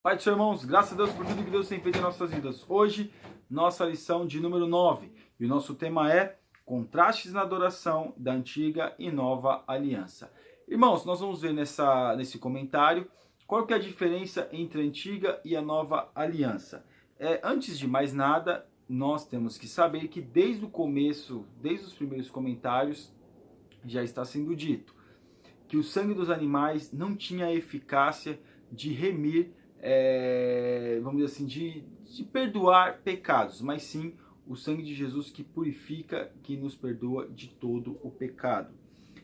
Pai do Senhor, irmãos, graças a Deus por tudo que Deus tem feito em nossas vidas. Hoje, nossa lição de número 9. E o nosso tema é Contrastes na adoração da antiga e nova aliança. Irmãos, nós vamos ver nesse comentário qual que é a diferença entre a antiga e a nova aliança. Antes de mais nada, nós temos que saber que desde o começo, desde os primeiros comentários, já está sendo dito que o sangue dos animais não tinha a eficácia de remir, vamos dizer assim, de perdoar pecados, mas sim o sangue de Jesus que purifica, que nos perdoa de todo o pecado.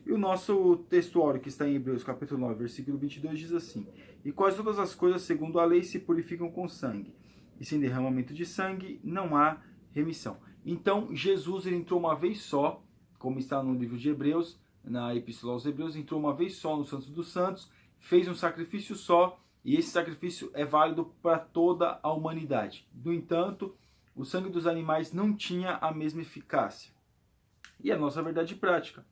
E o nosso textuário que está em Hebreus capítulo 9, versículo 22 diz assim: E quase todas as coisas segundo a lei se purificam com sangue, e sem derramamento de sangue não há remissão. Então Jesus ele entrou uma vez só, como está no livro de Hebreus, na Epístola aos Hebreus, entrou uma vez só no Santos dos Santos, fez um sacrifício só, e esse sacrifício é válido para toda a humanidade. No entanto, o sangue dos animais não tinha a mesma eficácia. E a nossa verdade prática.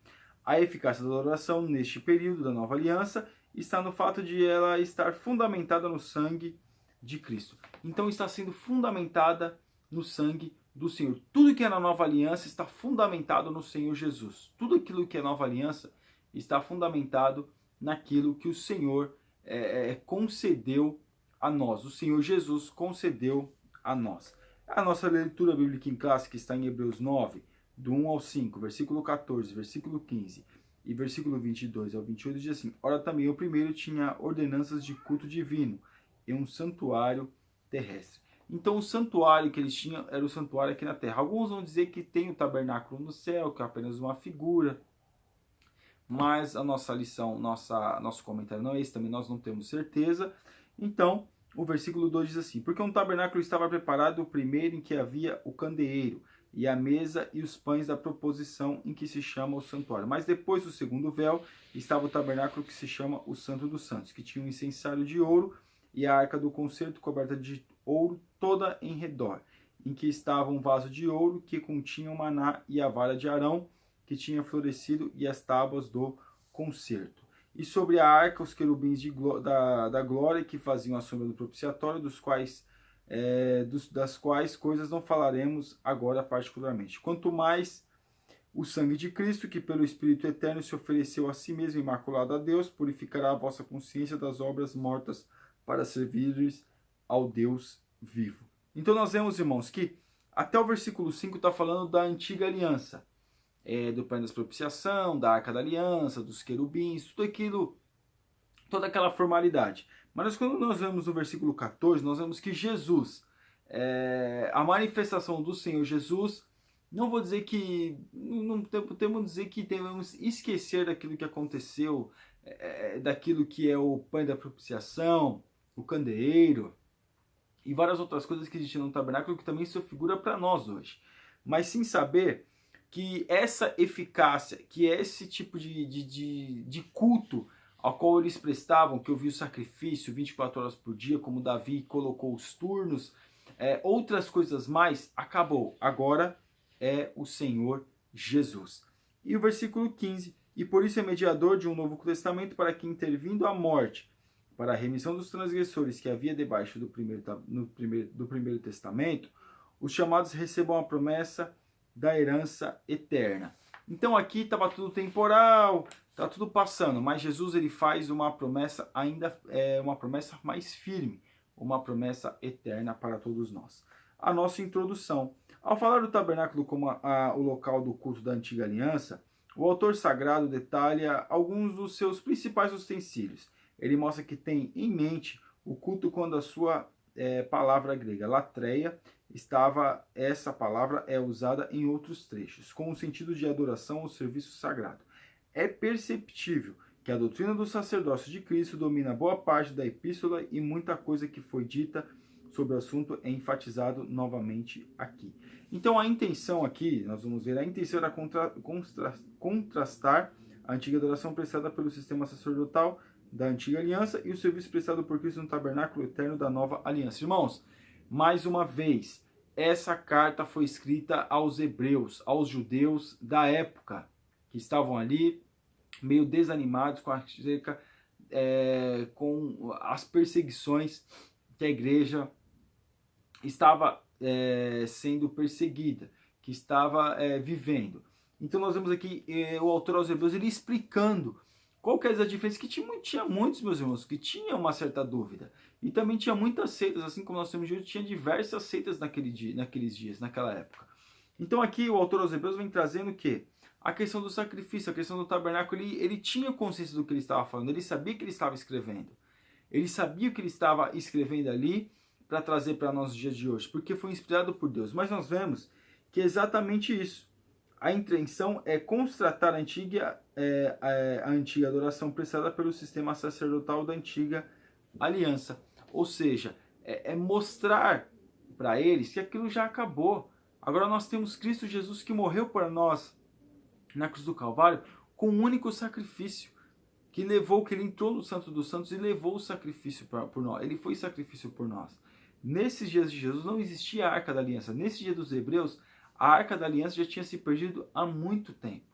A eficácia da adoração neste período da nova aliança está no fato de ela estar fundamentada no sangue de Cristo. Então está sendo fundamentada no sangue do Senhor. Tudo que é na nova aliança está fundamentado no Senhor Jesus. Tudo aquilo que é nova aliança está fundamentado naquilo que o Senhor concedeu a nós. O Senhor Jesus concedeu a nós. A nossa leitura bíblica em classe que está em Hebreus 9, do 1 ao 5, versículo 14, versículo 15 e versículo 22 ao 28 diz assim: Ora também o primeiro tinha ordenanças de culto divino e um santuário terrestre. Então o santuário que eles tinham era o santuário aqui na terra. Alguns vão dizer que tem o tabernáculo no céu, que é apenas uma figura. Mas a nossa lição, nosso comentário não é esse, também nós não temos certeza. Então, o versículo 2 diz assim: Porque um tabernáculo estava preparado, o primeiro em que havia o candeeiro, e a mesa e os pães da proposição em que se chama o santuário. Mas depois do segundo véu estava o tabernáculo que se chama o Santo dos Santos, que tinha um incensário de ouro e a arca do concerto coberta de ouro toda em redor, em que estava um vaso de ouro que continha o maná e a vara de Arão que tinha florescido e as tábuas do concerto. E sobre a arca os querubins da glória que faziam a sombra do propiciatório, das quais coisas não falaremos agora particularmente. Quanto mais o sangue de Cristo, que pelo Espírito Eterno se ofereceu a si mesmo imaculado a Deus, purificará a vossa consciência das obras mortas para servires ao Deus vivo. Então nós vemos, irmãos, que até o versículo 5 está falando da antiga aliança, do plano da propiciação, da arca da aliança, dos querubins, tudo aquilo, toda aquela formalidade. Mas quando nós vemos no versículo 14, nós vemos que Jesus, a manifestação do Senhor Jesus, não vou dizer que, não podemos dizer que devemos esquecer daquilo que aconteceu, daquilo que é o pano da propiciação, o candeeiro e várias outras coisas que existem no tabernáculo que também são figura para nós hoje. Mas sim saber que essa eficácia, que é esse tipo de culto ao qual eles prestavam, que eu vi o sacrifício 24 horas por dia, como Davi colocou os turnos, outras coisas mais, acabou. Agora é o Senhor Jesus. E o versículo 15, e por isso é mediador de um novo testamento, para que intervindo a morte, para a remissão dos transgressores que havia debaixo do primeiro testamento, os chamados recebam a promessa da herança eterna. Então aqui estava tudo temporal, está tudo passando, mas Jesus ele faz uma promessa ainda, uma promessa mais firme, uma promessa eterna para todos nós. A nossa introdução. Ao falar do tabernáculo como o local do culto da antiga aliança, o autor sagrado detalha alguns dos seus principais utensílios. Ele mostra que tem em mente o culto quando a sua palavra grega latreia essa palavra é usada em outros trechos, com o sentido de adoração ao serviço sagrado. É perceptível que a doutrina do sacerdócio de Cristo domina boa parte da epístola e muita coisa que foi dita sobre o assunto é enfatizado novamente aqui. Então a intenção aqui, nós vamos ver, a intenção era contrastar a antiga adoração prestada pelo sistema sacerdotal da antiga aliança e o serviço prestado por Cristo no tabernáculo eterno da nova aliança. Irmãos, mais uma vez, essa carta foi escrita aos hebreus, aos judeus da época, que estavam ali meio desanimados com as perseguições que a igreja estava sendo perseguida, que estava vivendo. Então nós vemos aqui o autor aos Hebreus ele explicando qual que é a diferença, que tinha muitos, meus irmãos, que tinham uma certa dúvida. E também tinha muitas seitas, assim como nós temos hoje, tinha diversas seitas naqueles dias, naquela época. Então aqui o autor aos Hebreus vem trazendo o quê? A questão do sacrifício, a questão do tabernáculo, ele tinha consciência do que ele estava falando, ele sabia que ele estava escrevendo. Ele sabia o que ele estava escrevendo ali para trazer para nós os dias de hoje, porque foi inspirado por Deus. Mas nós vemos que é exatamente isso. A intenção é constatar a antiga adoração prestada pelo sistema sacerdotal da antiga aliança. Ou seja, é mostrar para eles que aquilo já acabou. Agora nós temos Cristo Jesus que morreu por nós na cruz do Calvário com um único sacrifício, que ele entrou no Santo dos Santos e levou o sacrifício por nós. Ele foi sacrifício por nós. Nesses dias de Jesus não existia a Arca da Aliança. Nesse dia dos Hebreus, a Arca da Aliança já tinha se perdido há muito tempo.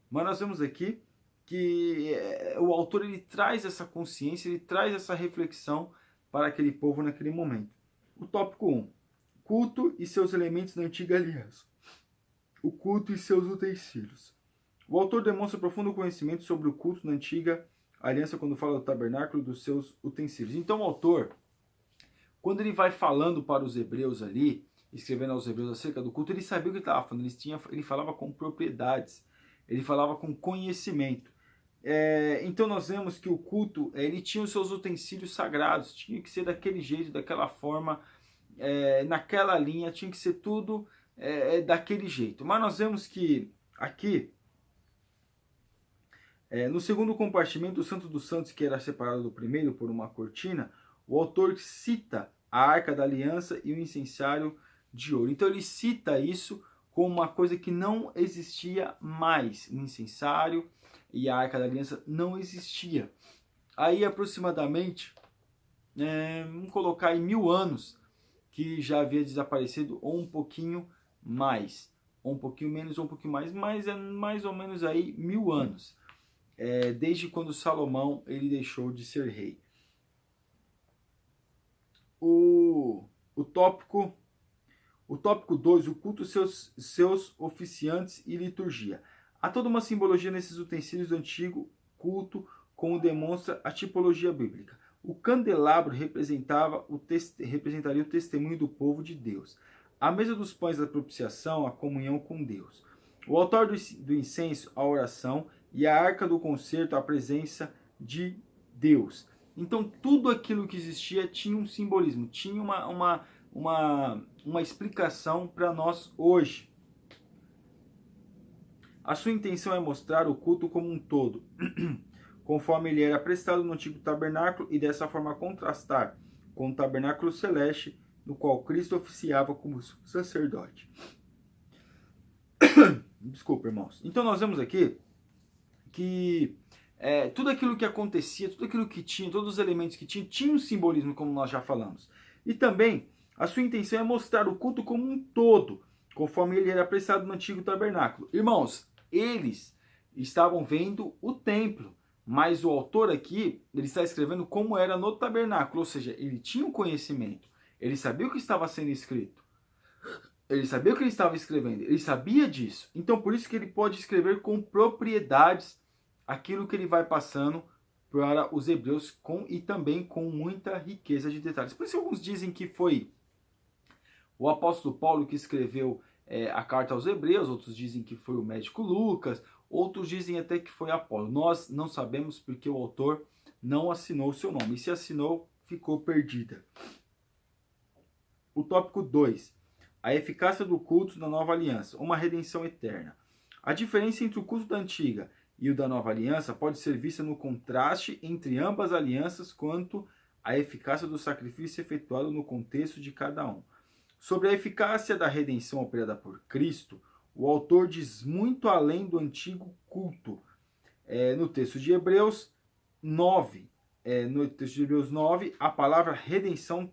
Mas nós vemos aqui que o autor ele traz essa consciência, ele traz essa reflexão para aquele povo naquele momento. O tópico 1. Culto e seus elementos da antiga aliança. O culto e seus utensílios. O autor demonstra profundo conhecimento sobre o culto na antiga aliança quando fala do tabernáculo e dos seus utensílios. Então o autor, quando ele vai falando para os hebreus ali, escrevendo aos hebreus acerca do culto, ele sabia o que ele estava falando, ele falava com propriedades, ele falava com conhecimento. Então nós vemos que o culto, ele tinha os seus utensílios sagrados, tinha que ser daquele jeito, daquela forma, naquela linha, tinha que ser tudo daquele jeito. Mas nós vemos que aqui, no segundo compartimento, o Santo dos Santos, que era separado do primeiro por uma cortina, o autor cita a Arca da Aliança e o incensário de ouro. Então ele cita isso como uma coisa que não existia mais. O incensário e a Arca da Aliança não existia. Aí aproximadamente, vamos colocar aí 1000 anos que já havia desaparecido, ou um pouquinho mais, ou um pouquinho menos, ou um pouquinho mais, mas é mais ou menos aí 1000 anos. Desde quando Salomão ele deixou de ser rei. O tópico 2, o culto, seus oficiantes e liturgia. Há toda uma simbologia nesses utensílios do antigo culto, como demonstra a tipologia bíblica. O candelabro representaria o testemunho do povo de Deus. A mesa dos pães da propiciação, a comunhão com Deus. O altar do incenso, a oração. E a arca do concerto, a presença de Deus. Então tudo aquilo que existia tinha um simbolismo, tinha uma explicação para nós hoje. A sua intenção é mostrar o culto como um todo, conforme ele era prestado no antigo tabernáculo, e dessa forma contrastar com o tabernáculo celeste, no qual Cristo oficiava como sacerdote. Desculpa, irmãos. Então nós vemos aqui que tudo aquilo que acontecia, tudo aquilo que tinha, todos os elementos que tinha um simbolismo, como nós já falamos. E também, a sua intenção é mostrar o culto como um todo, conforme ele era prestado no antigo tabernáculo. Irmãos, eles estavam vendo o templo, mas o autor aqui, ele está escrevendo como era no tabernáculo, ou seja, ele tinha um conhecimento, ele sabia o que estava sendo escrito, ele sabia o que ele estava escrevendo, ele sabia disso. Então, por isso que ele pode escrever com propriedades aquilo que ele vai passando para os hebreus e também com muita riqueza de detalhes. Por isso alguns dizem que foi o apóstolo Paulo que escreveu a carta aos hebreus, outros dizem que foi o médico Lucas, outros dizem até que foi Apolo. Nós não sabemos porque o autor não assinou o seu nome. E se assinou, ficou perdida. O tópico 2. A eficácia do culto da nova aliança, uma redenção eterna. A diferença entre o culto da antiga e o da nova aliança pode ser vista no contraste entre ambas alianças quanto à eficácia do sacrifício efetuado no contexto de cada um. Sobre a eficácia da redenção operada por Cristo, o autor diz muito além do antigo culto. No texto de Hebreus 9, a palavra redenção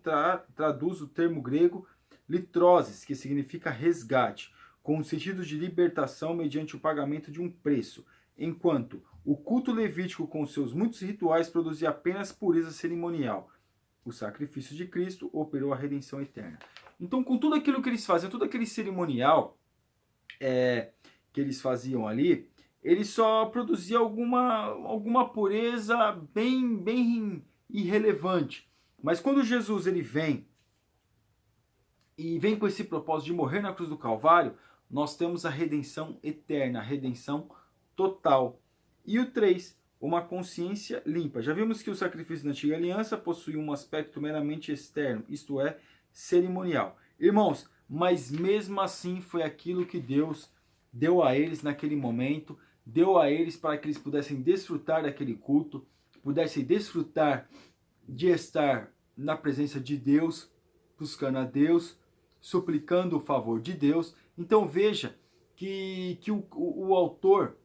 traduz o termo grego litroses, que significa resgate, com o sentido de libertação mediante o pagamento de um preço, enquanto o culto levítico com seus muitos rituais produzia apenas pureza cerimonial. o sacrifício de Cristo operou a redenção eterna. Então, com tudo aquilo que eles faziam, todo aquele cerimonial que eles faziam ali, ele só produzia alguma pureza bem irrelevante. Mas quando Jesus ele vem com esse propósito de morrer na cruz do Calvário, nós temos a redenção eterna, a redenção total. E o 3, uma consciência limpa. Já vimos que o sacrifício da antiga aliança possuía um aspecto meramente externo, isto é, cerimonial. Irmãos, mas mesmo assim foi aquilo que Deus deu a eles naquele momento, deu a eles para que eles pudessem desfrutar daquele culto, pudessem desfrutar de estar na presença de Deus, buscando a Deus, suplicando o favor de Deus. Então veja que o autor,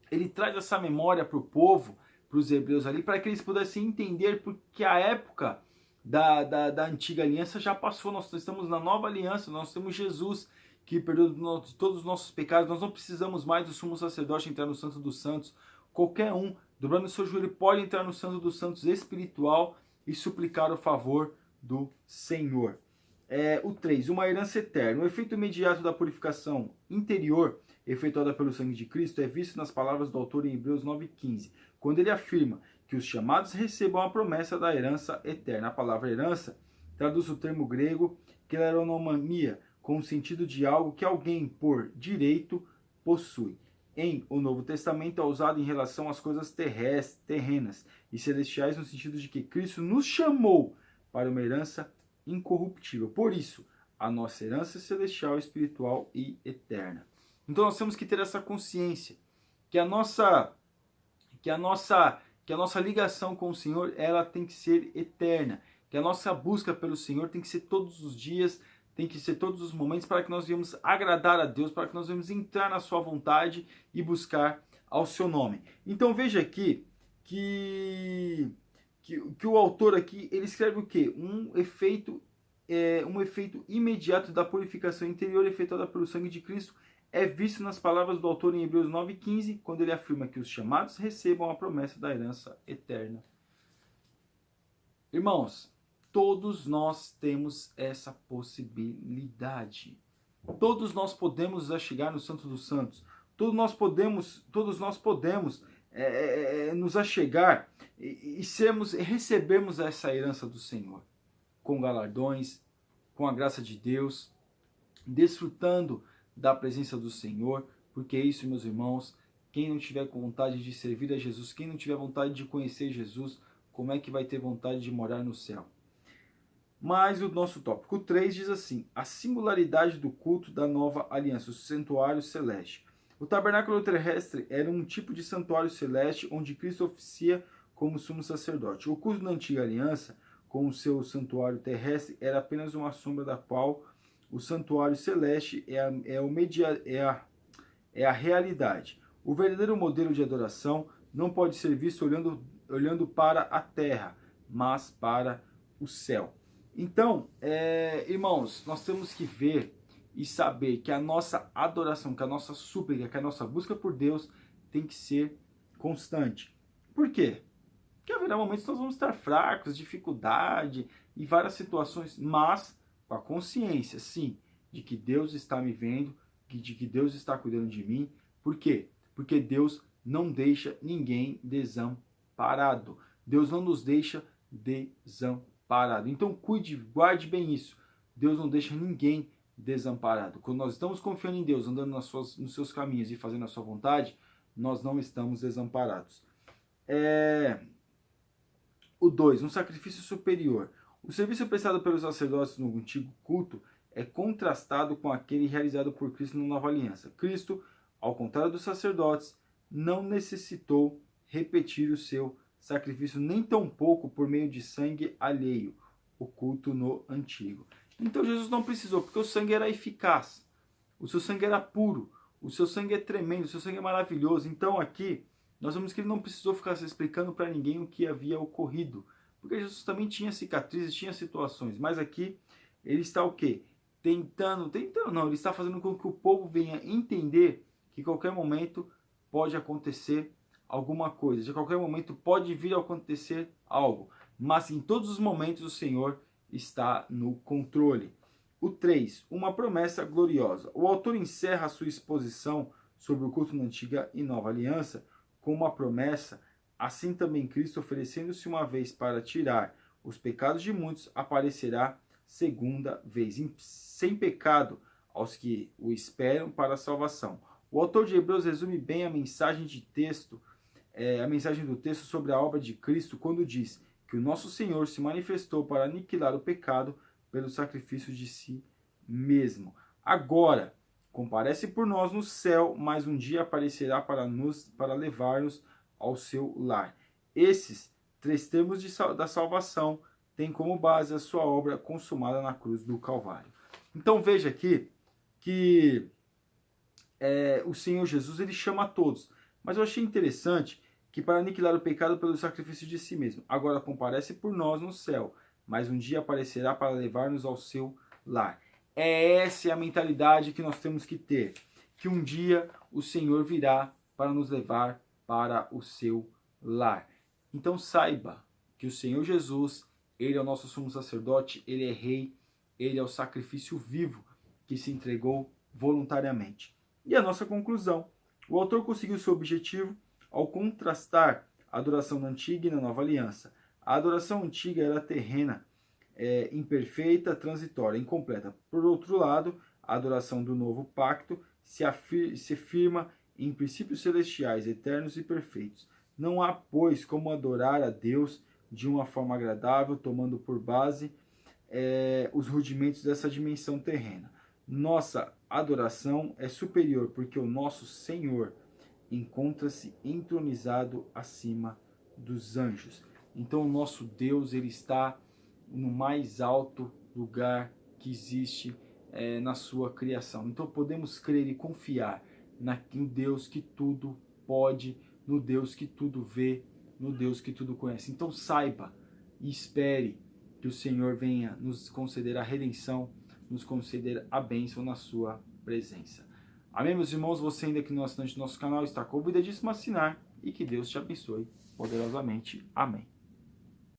ele traz essa memória para o povo, para os hebreus ali, para que eles pudessem entender porque a época da antiga aliança já passou. Nós estamos na nova aliança, nós temos Jesus que perdoa todos os nossos pecados. Nós não precisamos mais do sumo sacerdote entrar no Santo dos Santos. Qualquer um, dobrando o seu joelho, pode entrar no Santo dos Santos espiritual e suplicar o favor do Senhor. O 3, uma herança eterna. O efeito imediato da purificação interior efetuada pelo sangue de Cristo é visto nas palavras do autor em Hebreus 9,15, quando ele afirma que os chamados recebam a promessa da herança eterna. A palavra herança traduz o termo grego kleronomania, com o sentido de algo que alguém, por direito, possui. Em o Novo Testamento é usado em relação às coisas terrenas e celestiais, no sentido de que Cristo nos chamou para uma herança incorruptível. Por isso, a nossa herança celestial, espiritual e eterna. Então nós temos que ter essa consciência que a nossa ligação com o Senhor, ela tem que ser eterna, que a nossa busca pelo Senhor tem que ser todos os dias, tem que ser todos os momentos, para que nós venhamos agradar a Deus, para que nós venhamos entrar na sua vontade e buscar ao seu nome. Então veja aqui que o autor aqui, ele escreve o quê? Um efeito imediato da purificação interior efetuada pelo sangue de Cristo é visto nas palavras do autor em Hebreus 9,15, quando ele afirma que os chamados recebam a promessa da herança eterna. Irmãos, todos nós temos essa possibilidade. Todos nós podemos chegar no Santo dos Santos. Todos nós podemos nos achegar e recebermos essa herança do Senhor, com galardões, com a graça de Deus, desfrutando da presença do Senhor, porque é isso, meus irmãos, quem não tiver vontade de servir a Jesus, quem não tiver vontade de conhecer Jesus, como é que vai ter vontade de morar no céu? Mas o nosso tópico 3 diz assim: a singularidade do culto da nova aliança, o santuário celeste. O tabernáculo terrestre era um tipo de santuário celeste onde Cristo oficia como sumo sacerdote. O culto da antiga aliança, com o seu santuário terrestre, era apenas uma sombra da qual o santuário celeste é a realidade. O verdadeiro modelo de adoração não pode ser visto olhando para a terra, mas para o céu. Então, irmãos, nós temos que ver e saber que a nossa adoração, que a nossa súplica, que a nossa busca por Deus tem que ser constante. Por quê? Porque haverá momentos que nós vamos estar fracos, dificuldade e várias situações, mas com a consciência, sim, de que Deus está me vendo, de que Deus está cuidando de mim. Por quê? Porque Deus não deixa ninguém desamparado. Deus não nos deixa desamparado. Então cuide, guarde bem isso. Deus não deixa ninguém desamparado. Quando nós estamos confiando em Deus, andando nos seus caminhos e fazendo a sua vontade, nós não estamos desamparados. O 2, um sacrifício superior. O serviço prestado pelos sacerdotes no antigo culto é contrastado com aquele realizado por Cristo na nova aliança. Cristo, ao contrário dos sacerdotes, não necessitou repetir o seu sacrifício, nem tampouco por meio de sangue alheio, o culto no antigo. Então Jesus não precisou, porque o sangue era eficaz, o seu sangue era puro, o seu sangue é tremendo, o seu sangue é maravilhoso. Então aqui nós vemos que ele não precisou ficar se explicando para ninguém o que havia ocorrido, porque Jesus também tinha cicatrizes, tinha situações, mas aqui ele está o quê? Ele está fazendo com que o povo venha entender que em qualquer momento pode acontecer alguma coisa, de qualquer momento pode vir a acontecer algo, mas em todos os momentos o Senhor está no controle. O 3, uma promessa gloriosa. O autor encerra a sua exposição sobre o culto na antiga e nova aliança com uma promessa, assim também Cristo, oferecendo-se uma vez para tirar os pecados de muitos, aparecerá segunda vez, sem pecado, aos que o esperam para a salvação. O autor de Hebreus resume bem a mensagem do texto sobre a obra de Cristo quando diz que o nosso Senhor se manifestou para aniquilar o pecado pelo sacrifício de si mesmo. Agora, comparece por nós no céu, mas um dia aparecerá para levar-nos ao seu lar. Esses 3 termos da salvação têm como base a sua obra consumada na cruz do Calvário. Então veja aqui que o Senhor Jesus ele chama a todos, mas eu achei interessante que para aniquilar o pecado pelo sacrifício de si mesmo. Agora comparece por nós no céu, mas um dia aparecerá para levar-nos ao seu lar. Essa é a mentalidade que nós temos que ter, que um dia o Senhor virá para nos levar para o seu lar. Então saiba que o Senhor Jesus, ele é o nosso sumo sacerdote, ele é rei, ele é o sacrifício vivo que se entregou voluntariamente. E a nossa conclusão, o autor conseguiu seu objetivo ao contrastar a adoração na antiga e na nova aliança. A adoração antiga era terrena, imperfeita, transitória, incompleta. Por outro lado, a adoração do novo pacto se firma em princípios celestiais, eternos e perfeitos. Não há, pois, como adorar a Deus de uma forma agradável, tomando por base os rudimentos dessa dimensão terrena. Nossa adoração é superior porque o nosso Senhor encontra-se entronizado acima dos anjos. Então o nosso Deus ele está no mais alto lugar que existe na sua criação. Então podemos crer e confiar no Deus que tudo pode, no Deus que tudo vê, no Deus que tudo conhece. Então saiba e espere que o Senhor venha nos conceder a redenção, nos conceder a bênção na sua presença. Amém, meus irmãos? Você ainda que não é assinante do nosso canal está convidadíssimo a assinar e que Deus te abençoe poderosamente. Amém.